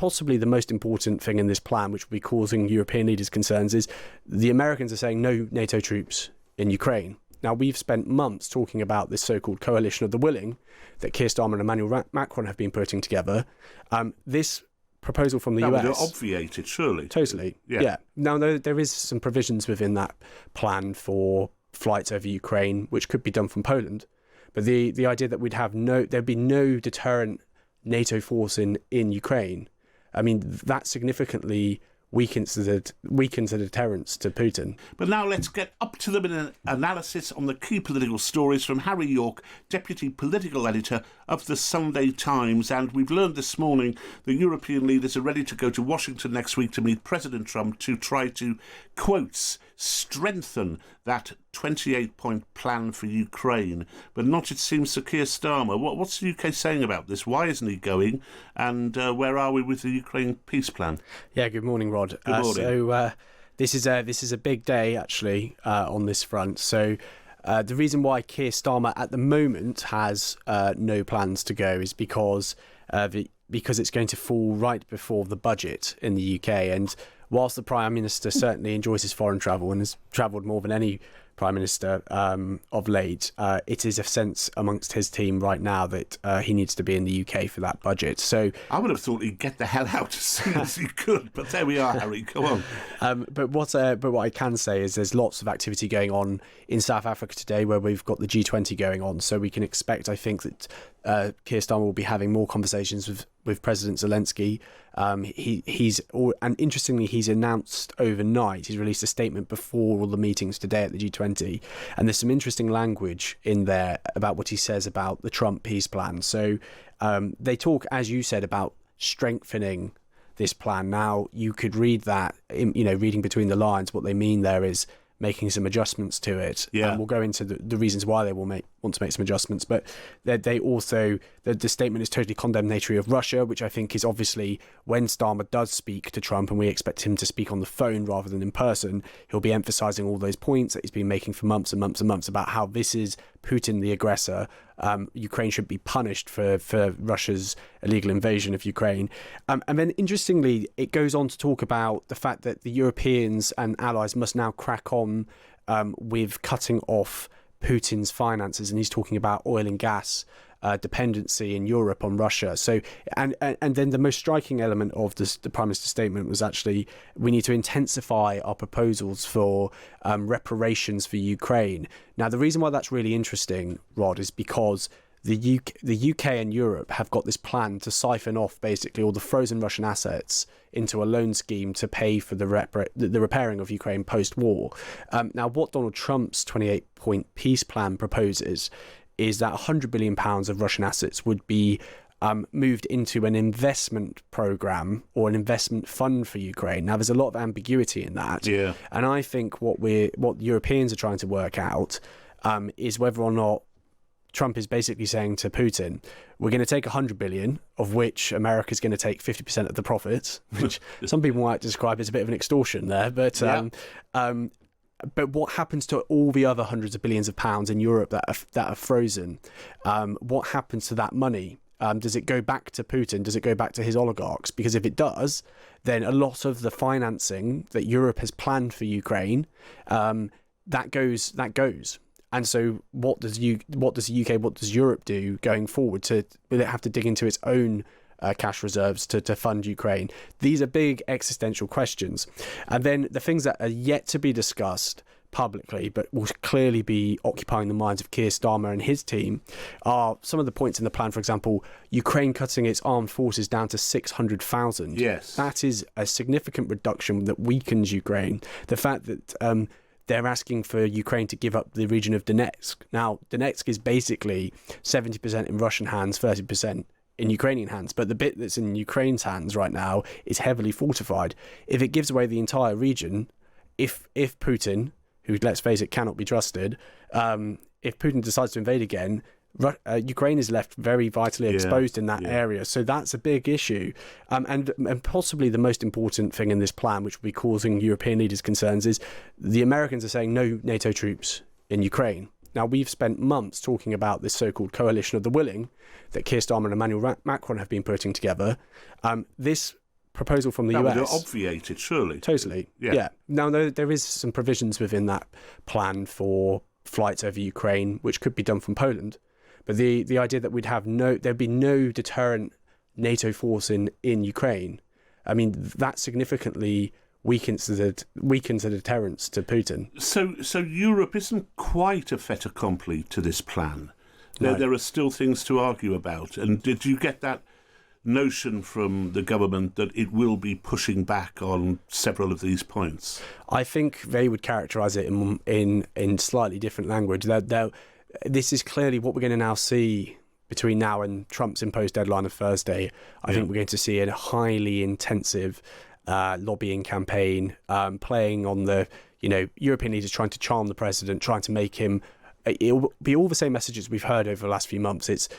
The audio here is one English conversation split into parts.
possibly the most important thing in this plan, which will be causing European leaders concerns, is the Americans are saying no NATO troops in Ukraine. Now, we've spent months talking about this so-called coalition of the willing that Keir Starmer and Emmanuel Macron have been putting together. This proposal from the US... would obviate it, surely. Totally, yeah. Now, there is some provisions within that plan for flights over Ukraine, which could be done from Poland. But the idea that there'd be no deterrent NATO force in Ukraine, I mean, that significantly weakens the deterrence to Putin. But now let's get up to them in an analysis on the key political stories from Harry York, Deputy Political Editor of the Sunday Times. And we've learned this morning that European leaders are ready to go to Washington next week to meet President Trump to try to, quotes, strengthen that 28-point plan for Ukraine, but not, it seems, to Keir Starmer. What's the UK saying about this? Why isn't he going? And where are we with the Ukraine peace plan? Yeah, good morning, Rod. Good morning. This is a big day, actually, on this front. So the reason why Keir Starmer at the moment has no plans to go is because it's going to fall right before the budget in the UK. And whilst the Prime Minister certainly enjoys his foreign travel and has travelled more than any Prime Minister of late, it is a sense amongst his team right now that he needs to be in the UK for that budget. So I would have thought he'd get the hell out as soon as he could, but there we are, Harry. Go on. But what I can say is there's lots of activity going on in South Africa today, where we've got the G20 going on. So we can expect, I think, that Keir Starmer will be having more conversations with President Zelensky. And interestingly, he's announced overnight, he's released a statement before all the meetings today at the G20, and there's some interesting language in there about what he says about the Trump peace plan. So they talk, as you said, about strengthening this plan. Now, you could read that, reading between the lines, what they mean there is making some adjustments to it. Yeah. And we'll go into the reasons why they will want to make some adjustments. But they also, the statement is totally condemnatory of Russia, which I think is obviously, when Starmer does speak to Trump, and we expect him to speak on the phone rather than in person, he'll be emphasising all those points that he's been making for months and months and months about how this is Putin the aggressor. Ukraine should be punished for Russia's illegal invasion of Ukraine. And then interestingly, it goes on to talk about the fact that the Europeans and allies must now crack on with cutting off Putin's finances. And he's talking about oil and gas dependency in Europe on Russia. So, and then the most striking element of the Prime Minister's statement was actually, we need to intensify our proposals for reparations for Ukraine. Now, the reason why that's really interesting, Rod, is because the UK and Europe have got this plan to siphon off basically all the frozen Russian assets into a loan scheme to pay for the repairing of Ukraine post-war. Now, what Donald Trump's 28-point peace plan proposes is that £100 billion of Russian assets would be moved into an investment program or an investment fund for Ukraine. Now, there's a lot of ambiguity in that. Yeah. And I think what Europeans are trying to work out is whether or not Trump is basically saying to Putin, we're going to take 100 billion, of which America's going to take 50% of the profits, which some people might describe as a bit of an extortion there. But but what happens to all the other hundreds of billions of pounds in Europe that are frozen? What happens to that money? Does it go back to Putin? Does it go back to his oligarchs? Because if it does, then a lot of the financing that Europe has planned for Ukraine, that goes. And so what does the UK, what does Europe do going forward? Will it have to dig into its own cash reserves to fund Ukraine? These are big existential questions. And then the things that are yet to be discussed publicly, but will clearly be occupying the minds of Keir Starmer and his team, are some of the points in the plan. For example, Ukraine cutting its armed forces down to 600,000. Yes. That is a significant reduction that weakens Ukraine. The fact that they're asking for Ukraine to give up the region of Donetsk. Now, Donetsk is basically 70% in Russian hands, 30% in Ukrainian hands. But the bit that's in Ukraine's hands right now is heavily fortified. If it gives away the entire region, if Putin, who, let's face it, cannot be trusted, if Putin decides to invade again, Ukraine is left very vitally exposed in that area. So that's a big issue. And possibly the most important thing in this plan, which will be causing European leaders concerns, is the Americans are saying no NATO troops in Ukraine. Now, we've spent months talking about this so-called coalition of the willing that Keir Starmer and Emmanuel Macron have been putting together. This proposal from the that US. would obviate it, surely. Totally. Yeah. Now, there is some provisions within that plan for flights over Ukraine, which could be done from Poland. But the idea that there'd be no deterrent NATO force in Ukraine, I mean, that significantly weakens the deterrence to Putin. So Europe isn't quite a fait accompli to this plan. No. There are still things to argue about. And did you get that notion from the government that it will be pushing back on several of these points? I think they would characterise it in slightly different language. This is clearly what we're going to now see between now and Trump's imposed deadline of Thursday. I think we're going to see a highly intensive lobbying campaign, playing on the European leaders trying to charm the president, trying to make him. It'll be all the same messages we've heard over the last few months. It's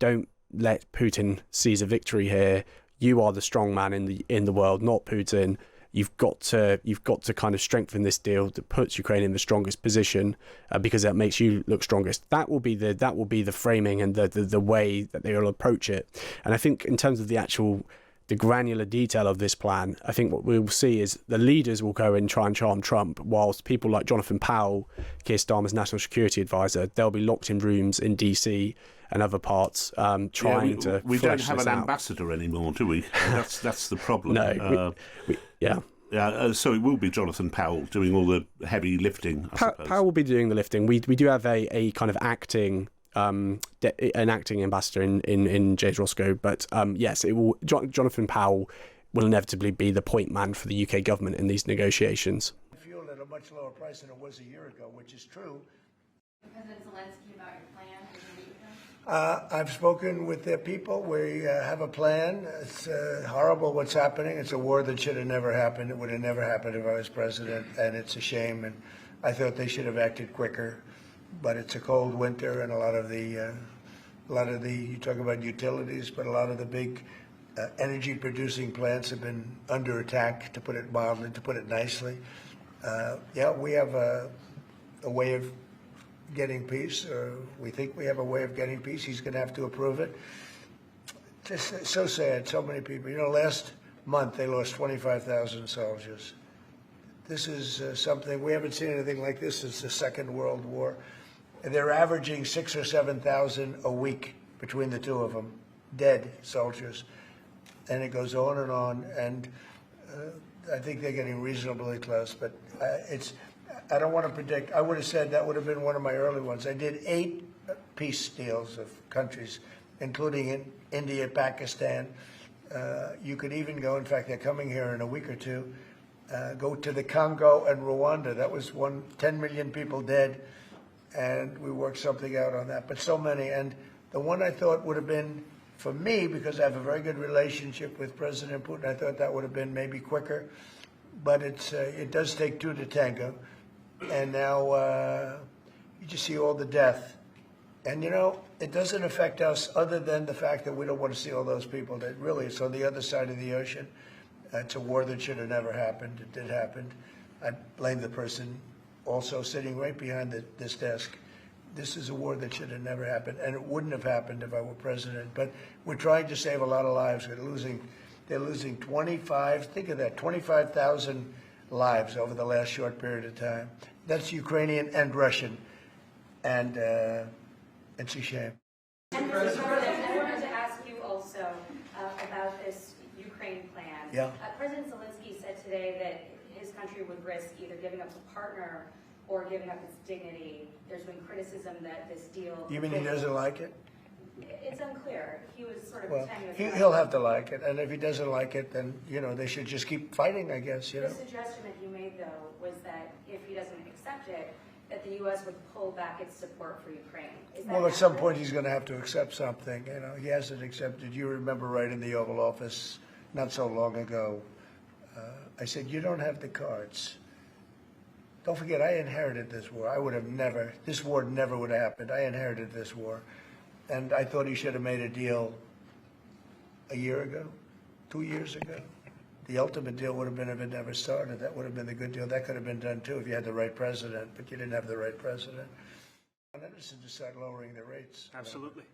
don't let Putin seize a victory here. You are the strong man in the world, not Putin. You've got to kind of strengthen this deal that puts Ukraine in the strongest position because that makes you look strongest. That will be the framing and the way that they will approach it. And I think in terms of the granular detail of this plan, I think what we will see is the leaders will go and try and charm Trump, whilst people like Jonathan Powell, Keir Starmer's national security advisor, they'll be locked in rooms in DC and other parts trying to. We don't have an out. ambassador anymore, do we? That's the problem. No. Yeah, so it will be Jonathan Powell doing all the heavy lifting, I suppose. Powell will be doing the lifting. We do have a kind of acting an acting ambassador in James Roscoe, but yes, it will. Jonathan Powell will inevitably be the point man for the UK government in these negotiations. Fuel at a much lower price than it was a year ago, which is true. President Zelensky about your plan? I've spoken with their people. We have a plan. It's horrible what's happening. It's a war that should have never happened. It would have never happened if I was president, and it's a shame. And I thought they should have acted quicker. But it's a cold winter, and a lot of the you talk about utilities, but a lot of the big energy-producing plants have been under attack, to put it mildly, to put it nicely. We have a way of getting peace, or we think we have a way of getting peace. He's going to have to approve it. Just so sad, so many people. Last month they lost 25,000 soldiers. This is something, we haven't seen anything like this since the Second World War. And they're averaging 6,000 or 7,000 a week between the two of them, dead soldiers. And it goes on, and I think they're getting reasonably close, but I don't want to predict. I would have said that would have been one of my early ones. I did 8 peace deals of countries, including in India, Pakistan. You could even go, in fact, they're coming here in a week or two, go to the Congo and Rwanda. That was 10 million people dead, and we worked something out on that. But so many. And the one I thought would have been, for me, because I have a very good relationship with President Putin, I thought that would have been maybe quicker. But it does take 2 to tango. And now you just see all the death. And, it doesn't affect us other than the fact that we don't want to see all those people that really it's on the other side of the ocean. It's a war that should have never happened. It did happen. I blame the person also sitting right behind this desk. This is a war that should have never happened, and it wouldn't have happened if I were president. But we're trying to save a lot of lives. They're losing 25,000 lives over the last short period of time. That's Ukrainian and Russian, and it's a shame. And Mr. President, I wanted to ask you also about this Ukraine plan. Yeah. President Zelensky said today that his country would risk either giving up a partner or giving up its dignity. There's been criticism that this deal... You mean he doesn't like it? It's unclear. He was sort of... Well, he'll have to like it, and if he doesn't like it, then, they should just keep fighting, I guess, The suggestion that you made, though, was that if he doesn't accept it, that the U.S. would pull back its support for Ukraine. Is that Well, at some accurate? point he's going to have to accept something. He hasn't accepted. You remember right in the Oval Office not so long ago, I said, you don't have the cards. Don't forget, I inherited this war. This war never would have happened. I inherited this war. And I thought he should have made a deal a year ago, 2 years ago. The ultimate deal would have been if it never started. That would have been the good deal. That could have been done, too, if you had the right president, but you didn't have the right president. And then just start lowering the rates. Absolutely.